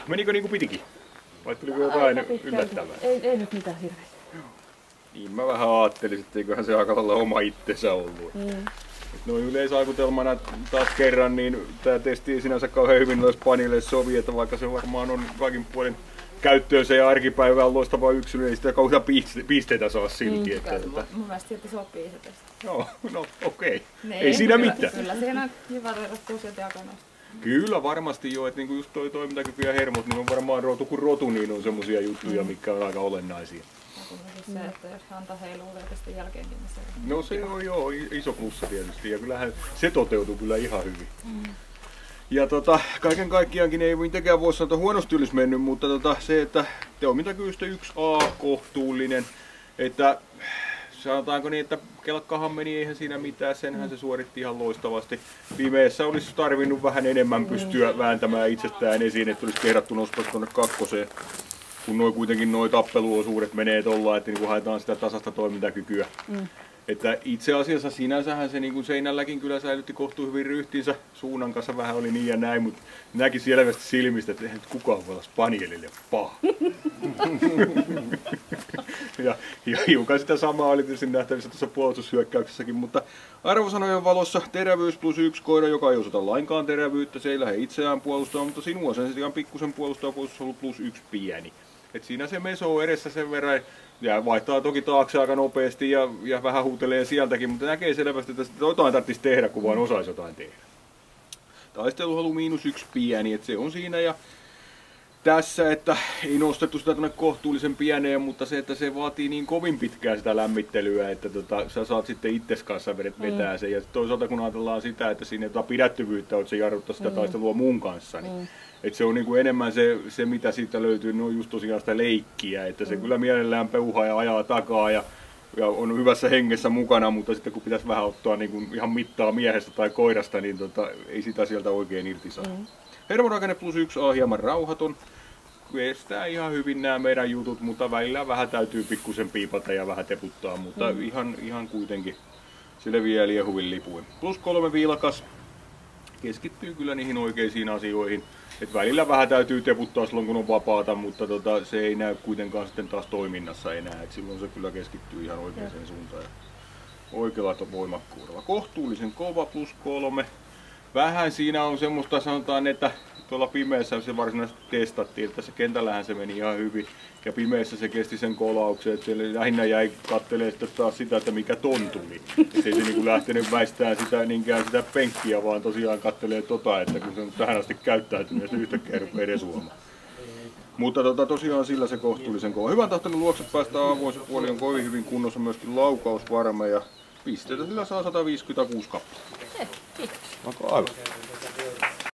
Menikö niinku pitikin? Vai tuliko jotain yllättävää? Ei nyt mitään hirveästi. Niin mä vähän ajattelin, että eiköhän se aika lailla oma itsensä ollut. Noin yleisaikutelmana taas kerran, niin tää testi ei sinänsä kauhean hyvin noissa Spanille sovi, että vaikka se varmaan on kaikin puolin käyttöönsä ja arkipäivään loistava yksilö, niin sitä kauhean pisteitä saa silti. Mun mielestä silti sopii se testi. No okei. Ei siinä mitään. Kyllä siinä on kiva verrattua sieltä jakonoista. Kyllä varmasti joo, että niinku just toi toimintakyky ja hermot, niin on varmaan rotu kuin rotu, niin on semmosia juttuja, mitkä on aika olennaisia. Se, että jos häntä heiluu testin jälkeenkin, niin se on... No se on joo, iso plussa tietysti ja kyllähän se toteutuu kyllä ihan hyvin. Ja kaiken kaikkiaankin ei mitenkään voi sanoa, että huonosti olisi mennyt, mutta se, että toimintakyvystä 1A kohtuullinen, että sanotaanko niin, että kelkkahan meni, eihän siinä mitään, senhän se suoritti ihan loistavasti. Pimeässä olisi tarvinnut vähän enemmän pystyä vääntämään itsestään esiin, että olisi kehdattu nostaa tuonne kakkoseen. Kun kuitenkin nuo tappeluosuudet menee tollaan, että niin haetaan sitä tasasta toimintakykyä. Että itse asiassa sinänsähän se niin seinälläkin kyllä säilytti kohtuu hyvin ryhtinsä. Suunnan kanssa vähän oli niin ja näin, mutta näki selvästi silmistä, että eihän nyt kukaan voi olla Spanielille paha. ja hiukan sitä samaa oli tietysti nähtävissä tuossa puolustushyökkäyksessäkin, mutta arvosanojen valossa terävyys +1 koira, joka ei osata lainkaan terävyyttä, se ei lähde itseään puolustamaan, mutta sinua sen ihan pikkusen puolustaa puolustus on ollut +1 pieni. Et siinä se meso on edessä sen verran ja vaihtaa toki taakse aika nopeasti ja vähän huutelee sieltäkin, mutta näkee selvästi, että jotain tarvitsisi tehdä, kun vaan osaisi jotain tehdä. Taisteluhalu -1 pieni, että se on siinä ja tässä, että ei nostettu sitä tuonne kohtuullisen pieneen, mutta se, että se vaatii niin kovin pitkään sitä lämmittelyä, että sä saat sitten itses kanssa vetää sen. Ja toisaalta kun ajatellaan sitä, että siinä ei pidättyvyyttä, että se jarruttaa sitä taistelua muun kanssa, niin että se on niin kuin enemmän se, mitä siitä löytyy, niin on just tosiaan sitä leikkiä, että se kyllä mielellään peuhaa ja ajaa takaa ja on hyvässä hengessä mukana, mutta sitten kun pitäisi vähän ottaa niin kuin ihan mittaa miehestä tai koirasta, niin ei sitä sieltä oikein irti saa. Hermorakenne +1A hieman rauhaton. Kestää ihan hyvin nämä meidän jutut, mutta välillä vähän täytyy pikkusen piipata ja vähän teputtaa, mutta ihan kuitenkin selviää liehuvin lipuin. +3 viilakas. Keskittyy kyllä niihin oikeisiin asioihin. Et välillä vähän täytyy teputtaa silloin kun on vapaata, mutta se ei näy kuitenkaan sitten taas toiminnassa enää. Et silloin se kyllä keskittyy ihan oikeaan suuntaan ja oikealla voimakkuudella. Kohtuullisen kova +3. Vähän siinä on semmoista, sanotaan, että tuolla pimeässä se varsinaisesti testattiin, että se kentällähän se meni ihan hyvin. Ja pimeässä se kesti sen kolauksen, että siellä lähinnä jäi kattelemaan sitten taas sitä, että mikä ton tuli. Et ei se niinku lähtenyt väistämään sitä penkkiä, vaan tosiaan kattelee että kun se on tähän asti käyttäytynyt, se yhtäkkiä rupeaa resuamaan. Mutta tosiaan sillä se kohtuullisen kova. Hyvän tahtoinen luokset päästään avoin, se puoli on kovin hyvin kunnossa, myöskin laukaus varma ja pisteitä sillä saa 156 kappaletta. Kiitos. Aivan.